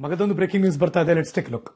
ಮಗದೊಂದು breaking news ಬರ್ತಾ ಇದೆ. Let's take look.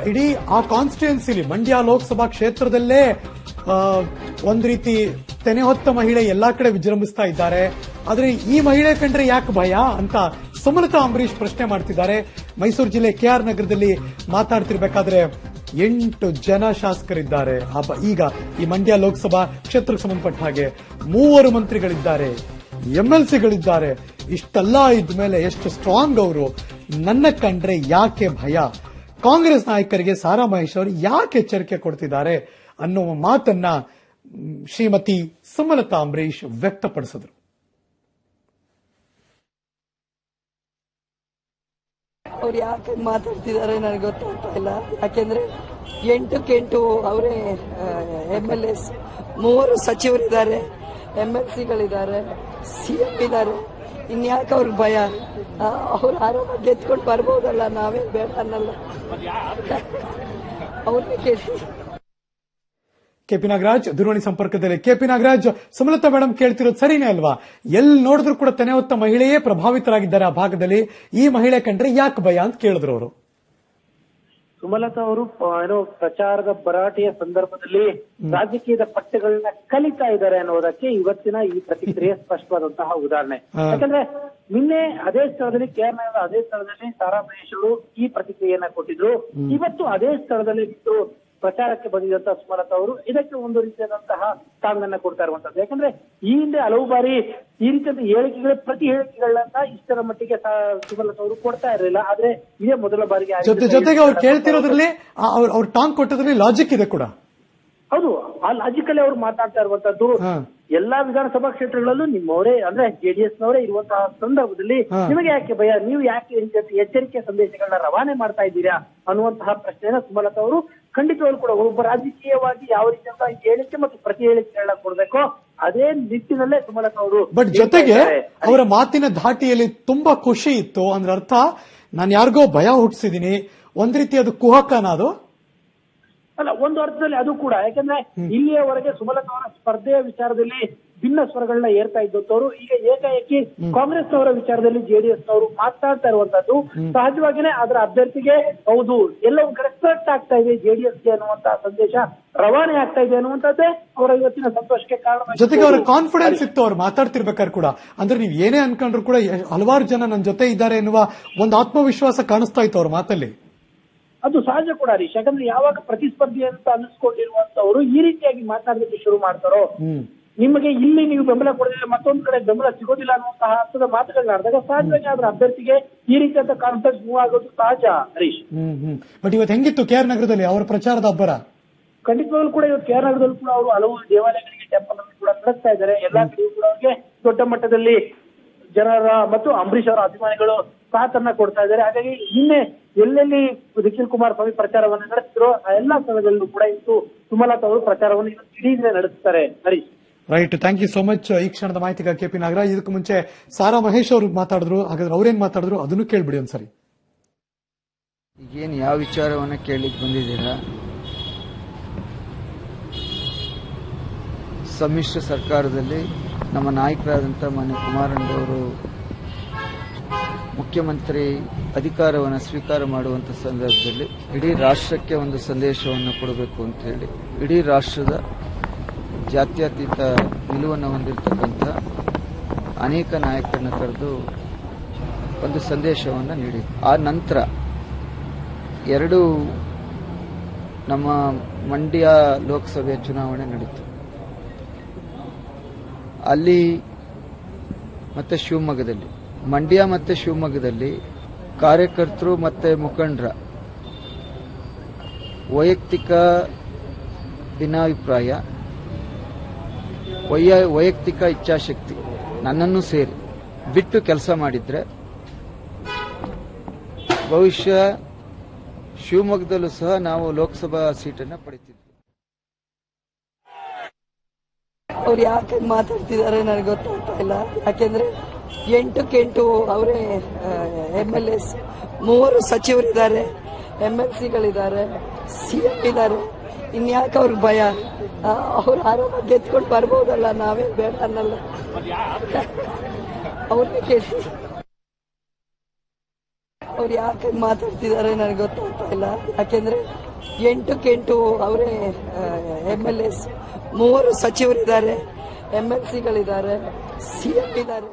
ಇಡೀ ಆ ಕಾನ್ಸ್ಟಿಟ್ಯೂನ್ಸಿಲಿ ಮಂಡ್ಯ ಲೋಕಸಭಾ ಕ್ಷೇತ್ರದಲ್ಲೇ ಒಂದು ರೀತಿ ತೆನೆ ಹೊತ್ತ ಮಹಿಳೆ ಎಲ್ಲಾ ಕಡೆ ವಿಜೃಂಭಿಸ್ತಾ ಇದ್ದಾರೆ. ಆದ್ರೆ ಈ ಮಹಿಳೆ ಕಂಡ್ರೆ ಯಾಕೆ ಭಯ ಅಂತ ಸುಮಲತಾ ಅಂಬರೀಶ್ ಪ್ರಶ್ನೆ ಮಾಡ್ತಿದ್ದಾರೆ. ಮೈಸೂರು ಜಿಲ್ಲೆ ಕೆಆರ್ ನಗರದಲ್ಲಿ ಮಾತಾಡ್ತಿರ್ಬೇಕಾದ್ರೆ 8 ಜನ ಶಾಸಕರಿದ್ದಾರೆ. ಈಗ ಈ ಮಂಡ್ಯ ಲೋಕಸಭಾ ಕ್ಷೇತ್ರಕ್ಕೆ ಸಂಬಂಧಪಟ್ಟ ಹಾಗೆ 3 ಮಂತ್ರಿಗಳಿದ್ದಾರೆ, ಎಂಎಲ್ಸಿಗಳಿದ್ದಾರೆ. ಇಷ್ಟೆಲ್ಲ ಇದ್ಮೇಲೆ ಎಷ್ಟು ಸ್ಟ್ರಾಂಗ್ ಅವರು. ನನ್ನ ಕಂಡ್ರೆ ಯಾಕೆ ಭಯ? ಕಾಂಗ್ರೆಸ್ ನಾಯಕರಿಗೆ ಸಾರಾ ಮಹೇಶ್ ಅವರು ಯಾಕೆ ಎಚ್ಚರಿಕೆ ಕೊಡ್ತಿದ್ದಾರೆ ಅನ್ನುವ ಮಾತನ್ನ ಶ್ರೀಮತಿ ಸುಮಲತಾ ಅಂಬರೀಶ್ ವ್ಯಕ್ತಪಡಿಸಿದ್ರು. ಅವ್ರು ಯಾಕೆ ಮಾತಾಡ್ತಿದ್ದಾರೆ ನನಗೆ ಗೊತ್ತಾಗ್ತಾ ಇಲ್ಲ. ಯಾಕೆಂದ್ರೆ 8 ಅವರೇ MLAs, 3 ಸಚಿವರಿದ್ದಾರೆ, MLCಗಳಿದ್ದಾರೆ, CM ಇದ್ದಾರೆ. ಇನ್ಯಾಕೆ ಅವ್ರಿಗೆ ಭಯ? ಅವ್ರು ಆರಾಮ ಗೆದ್ಕೊಂಡು ಬರ್ಬೋದಲ್ಲ, ನಾವೇ ಬೇಡ ಅನ್ನಲ್ಲ. ಅವ್ರನ್ನೇ ಕೇಳಿ. ಕೆಪಿ ನಾಗರಾಜ್ ದೂರವಾಣಿ ಸಂಪರ್ಕದಲ್ಲಿ. ಕೆಪಿ ನಾಗರಾಜ್, ಸುಮಲತಾ ಮೇಡಮ್ ಕೇಳ್ತಿರೋದು ಸರಿನೇ ಅಲ್ವಾ? ಎಲ್ಲಿ ನೋಡಿದ್ರು ಕೂಡ ತೆನೆ ಹೊತ್ತ ಮಹಿಳೆಯೇ ಪ್ರಭಾವಿತರಾಗಿದ್ದಾರೆ ಆ ಭಾಗದಲ್ಲಿ. ಈ ಮಹಿಳೆ ಕಂಡ್ರೆ ಯಾಕೆ ಭಯ ಅಂತ ಕೇಳಿದ್ರು ಅವರು. ಸುಮಲತಾ ಅವರು ಏನೋ ಪ್ರಚಾರದ ಭರಾಟೆಯ ಸಂದರ್ಭದಲ್ಲಿ ರಾಜಕೀಯದ ಪಟ್ಟಗಳನ್ನ ಕಲಿತಾ ಇದ್ದಾರೆ ಅನ್ನೋದಕ್ಕೆ ಇವತ್ತಿನ ಈ ಪ್ರತಿಕ್ರಿಯೆ ಸ್ಪಷ್ಟವಾದಂತಹ ಉದಾಹರಣೆ. ಯಾಕಂದ್ರೆ ನಿನ್ನೆ ಅದೇ ಸ್ಥಳದಲ್ಲಿ ಕೆಆರ್ ನಗರದ ಅದೇ ಸ್ಥಳದಲ್ಲಿ ಸಾರಾ ಮಹೇಶ್ ಅವರು ಈ ಪ್ರತಿಕ್ರಿಯೆಯನ್ನ ಕೊಟ್ಟಿದ್ರು. ಇವತ್ತು ಅದೇ ಸ್ಥಳದಲ್ಲಿ ಬಿಟ್ಟು ಪ್ರಚಾರಕ್ಕೆ ಬಂದಿದ್ದಂತಹ ಸುಮಲತಾ ಅವರು ಇದಕ್ಕೆ ಒಂದು ರೀತಿಯಾದಂತಹ ಸ್ಥಾನವನ್ನ ಕೊಡ್ತಾ ಇರುವಂತದ್ದು. ಯಾಕಂದ್ರೆ ಈ ಹಿಂದೆ ಹಲವು ಬಾರಿ ಈ ರೀತಿಯ ಪ್ರತಿ ಹೇಳಿಕೆಗಳನ್ನ ಇಷ್ಟರ ಮಟ್ಟಿಗೆ ಸುಮಲತಾ ಅವರು ಕೊಡ್ತಾ ಇರಲಿಲ್ಲ. ಆದ್ರೆ ಇದೇ ಮೊದಲ ಬಾರಿಗೆ ಜೊತೆಗೆ ಅವ್ರು ಕೇಳ್ತಿರೋದ್ರಲ್ಲಿ ಅವ್ರು ಟಾಂಗ್ ಕೊಟ್ಟದ್ರಲ್ಲಿ ಲಾಜಿಕ್ ಇದೆ ಕೂಡ. ಹೌದು, ಆ ಲಾಜಿಕಲ್ಲಿ ಅವ್ರು ಮಾತಾಡ್ತಾ ಇರುವಂತದ್ದು. ಎಲ್ಲಾ ವಿಧಾನಸಭಾ ಕ್ಷೇತ್ರಗಳಲ್ಲೂ ನಿಮ್ಮವರೇ ಅಂದ್ರೆ JDS ನವರೇ ಇರುವಂತಹ ಸಂದರ್ಭದಲ್ಲಿ ನಿಮಗೆ ಯಾಕೆ ಭಯ? ನೀವು ಯಾಕೆ ಎಚ್ಚರಿಕೆ ಸಂದೇಶಗಳನ್ನ ರವಾನೆ ಮಾಡ್ತಾ ಇದ್ದೀರಾ ಅನ್ನುವಂತಹ ಪ್ರಶ್ನೆಯನ್ನ ಸುಮಲತಾ ಅವರು ಖಂಡಿತವಾಗ್ಲೂ ಕೂಡ ಒಬ್ಬ ರಾಜಕೀಯವಾಗಿ ಯಾವ ರೀತಿಯಂತ ಹೇಳಿಕೆ ಮತ್ತು ಪ್ರತಿ ಹೇಳಿಕೆಗಳನ್ನ ಕೊಡ್ಬೇಕೋ ಅದೇ ನಿಟ್ಟಿನಲ್ಲೇ ಸುಮಲತಾ ಅವರು. ಬಟ್ ಜೊತೆಗೆ ಅವರ ಮಾತಿನ ಧಾಟಿಯಲ್ಲಿ ತುಂಬಾ ಖುಷಿ ಇತ್ತು. ಅಂದ್ರೆ ಅರ್ಥ, ನಾನು ಯಾರಿಗೋ ಭಯ ಹುಟ್ಟಿಸಿದೀನಿ, ಒಂದ್ ರೀತಿ ಅದು ಕುಹಕನ ಅದು ಅಲ್ಲ, ಒಂದು ಅರ್ಥದಲ್ಲಿ ಅದು ಕೂಡ. ಯಾಕಂದ್ರೆ ಇಲ್ಲಿಯವರೆಗೆ ಸುಮಲತಾ ಅವರ ಸ್ಪರ್ಧೆಯ ವಿಚಾರದಲ್ಲಿ ಭಿನ್ನ ಸ್ವರಗಳನ್ನ ಏರ್ತಾ ಇದ್ದವರು ಈಗ ಏಕಾಏಕಿ ಕಾಂಗ್ರೆಸ್ನವರ ವಿಚಾರದಲ್ಲಿ JDS ನವರು ಮಾತಾಡ್ತಾ ಇರುವಂತದ್ದು ಸಹಜವಾಗಿನೇ ಅದರ ಅಭ್ಯರ್ಥಿಗೆ ಹೌದು ಎಲ್ಲವೂ ರೆಸ್ಪೆಕ್ಟ್ ಆಗ್ತಾ ಇದೆ JDSಗೆ ಅನ್ನುವಂತಹ ಸಂದೇಶ ರವಾನೆ ಆಗ್ತಾ ಇದೆ ಅನ್ನುವಂಥದ್ದೇ ಅವರ ಇವತ್ತಿನ ಸಂತೋಷಕ್ಕೆ ಕಾರಣ. ಜೊತೆಗೆ ಅವರ ಕಾನ್ಫಿಡೆನ್ಸ್ ಇತ್ತು ಅವ್ರು ಮಾತಾಡ್ತಿರ್ಬೇಕಾದ್ರೆ ಕೂಡ. ಅಂದ್ರೆ ನೀವು ಏನೇ ಅನ್ಕೊಂಡ್ರು ಕೂಡ ಹಲವಾರು ಜನ ನನ್ನ ಜೊತೆ ಇದ್ದಾರೆ ಎನ್ನುವ ಒಂದು ಆತ್ಮವಿಶ್ವಾಸ ಕಾಣಿಸ್ತಾ ಇತ್ತು ಅವ್ರ ಮಾತಲ್ಲಿ. ಅದು ಸಹಜ ಕೂಡ ಹರೀಶ್. ಯಾಕಂದ್ರೆ ಯಾವಾಗ ಪ್ರತಿಸ್ಪರ್ಧಿ ಅಂತ ಅನ್ನಿಸ್ಕೊಂಡಿರುವಂತವರು ಈ ರೀತಿಯಾಗಿ ಮಾತನಾಡಲಿಕ್ಕೆ ಶುರು ಮಾಡ್ತಾರೋ, ನಿಮಗೆ ಇಲ್ಲಿ ನೀವು ಬೆಂಬಲ ಕೊಡಲಿಲ್ಲ ಮತ್ತೊಂದು ಕಡೆ ಬೆಂಬಲ ಸಿಗೋದಿಲ್ಲ ಅನ್ನುವಂತಹ ಅರ್ಥದ ಮಾತುಗಳನ್ನ ಆಡಿದಾಗ ಸಹಜವಾಗಿ ಅದರ ಅಭ್ಯರ್ಥಿಗೆ ಈ ರೀತಿಯಾದ ಕಾನ್ಫಿಡೆನ್ಸ್ ಮೂವ್ ಆಗೋದು ಸಹಜ ಹರೀಶ್. ಬಟ್ ಇವತ್ತು ಹೆಂಗಿತ್ತು ಕೆಆರ್ ನಗರದಲ್ಲಿ ಅವರ ಪ್ರಚಾರದ ಅಬ್ಬರ? ಖಂಡಿತವಾಗ್ಲೂ ಕೂಡ ಇವತ್ತು ಕೆಆರ್ ನಗರದಲ್ಲೂ ಕೂಡ ಅವರು ಹಲವು ದೇವಾಲಯಗಳಿಗೆ ಟೆಂಪಲ್ ಅನ್ನು ಕೂಡ ನಡೆಸ್ತಾ ಇದ್ದಾರೆ. ಎಲ್ಲಾ ಕಡೆಯೂ ಕೂಡ ಅವ್ರಿಗೆ ದೊಡ್ಡ ಮಟ್ಟದಲ್ಲಿ ಜನರ ಮತ್ತು ಅಂಬರೀಶ್ ಅವರ ಅಭಿಮಾನಿಗಳು ಸಾಥನ್ನ ಕೊಡ್ತಾ ಇದ್ದಾರೆ. ಹಾಗಾಗಿ ನಿನ್ನೆ ಎಲ್ಲೆಲ್ಲಿ ನಿಖಿಲ್ ಕುಮಾರಸ್ವಾಮಿ ಪ್ರಚಾರವನ್ನು ನಡೆಸಿದ್ರು ಆ ಎಲ್ಲಾ ಸ್ಥಳದಲ್ಲೂ ಕೂಡ ಇತ್ತು ಸುಮಲತಾ ಅವರು ಪ್ರಚಾರವನ್ನು ಇಡೀ ದಿನ ನಡೆಸ್ತಾರೆ Harish. Right, thank you so much ಈ ಕ್ಷಣದ ಮಾಹಿತಿಗಾಗಿ ಕೆಪಿ ನಾಗರಾಜ್. ಇದಕ್ಕೂ ಮುಂಚೆ ಸಾರಾ ಮಹೇಶ್ ಅವರು ಮಾತಾಡಿದ್ರು. ಹಾಗಾದ್ರೆ ಅವ್ರೇನ್ ಮಾತಾಡಿದ್ರು ಅದನ್ನು ಕೇಳ್ಬಿಡಿ ಒಂದ್ಸರಿ. ಈಗೇನು ಯಾವ ವಿಚಾರವನ್ನ ಕೇಳಲಿಕ್ಕೆ ಬಂದಿದ್ದೀರಾ? ಸಮ್ಮಿಶ್ರ ಸರ್ಕಾರದಲ್ಲಿ ನಮ್ಮ ನಾಯಕರಾದಂಥ ಮಾನ್ಯ ಕುಮಾರಣ್ಣವರು ಮುಖ್ಯಮಂತ್ರಿ ಅಧಿಕಾರವನ್ನು ಸ್ವೀಕಾರ ಮಾಡುವಂಥ ಸಂದರ್ಭದಲ್ಲಿ ಇಡೀ ರಾಷ್ಟ್ರಕ್ಕೆ ಒಂದು ಸಂದೇಶವನ್ನು ಕೊಡಬೇಕು ಅಂತ ಹೇಳಿ ಇಡೀ ರಾಷ್ಟ್ರದ ಜಾತ್ಯತೀತ ನಿಲುವನ್ನು ಹೊಂದಿರತಕ್ಕಂಥ ಅನೇಕ ನಾಯಕರನ್ನ ಕರೆದು ಒಂದು ಸಂದೇಶವನ್ನು ನೀಡಿ ಆ ನಂತರ 2 ನಮ್ಮ ಮಂಡ್ಯ ಲೋಕಸಭೆ ಚುನಾವಣೆ ನಡೀತು. ಅಲ್ಲಿ ಮತ್ತೆ ಶಿವಮೊಗ್ಗದಲ್ಲಿ, ಮಂಡ್ಯ ಮತ್ತೆ ಶಿವಮೊಗ್ಗದಲ್ಲಿ ಕಾರ್ಯಕರ್ತರು ಮತ್ತೆ ಮುಖಂಡರ ವೈಯಕ್ತಿಕ ಭಿನ್ನಾಭಿಪ್ರಾಯ, ವೈಯಕ್ತಿಕ ಇಚ್ಛಾಶಕ್ತಿ ನನ್ನನ್ನು ಸೇರಿ ಬಿಟ್ಟು ಕೆಲಸ ಮಾಡಿದ್ರೆ ಬಹುಶಃ ಶಿವಮೊಗ್ಗದಲ್ಲೂ ಸಹ ನಾವು ಲೋಕಸಭಾ ಸೀಟನ್ನು ಪಡಿತಿದ್ವಿ. ಅವ್ರು ಯಾಕೆ ಮಾತಾಡ್ತಿದ್ದಾರೆ ನನಗೆ ಗೊತ್ತಾಗ್ತಾ ಇಲ್ಲ. ಯಾಕೆಂದ್ರೆ 8 ಅವರೇ MLAs, 3 ಸಚಿವರಿದ್ದಾರೆ, MLCಗಳಿದ್ದಾರೆ, CM ಇದ್ದಾರೆ. ಇನ್ಯಾಕೆ ಅವ್ರಿಗೆ ಭಯ? ಅವ್ರ ಆರೋಪ ಗೆದ್ಕೊಂಡು ಬರ್ಬೋದಲ್ಲ, ನಾವೇ ಬೇಡ ಅನ್ನಲ್ಲ. ಅವ್ರನ್ನೇ ಕೇಳಿ ಅವ್ರು ಯಾಕೆ ಮಾತಾಡ್ತಿದ್ದಾರೆ ನನಗೆ ಗೊತ್ತಾಗ್ತಾ ಇಲ್ಲ. ಯಾಕೆಂದ್ರೆ 8 ಅವರೇ MLAs, 3 ಸಚಿವರಿದ್ದಾರೆ, MLCಗಳಿದ್ದಾರೆ, CM ಇದ್ದಾರೆ.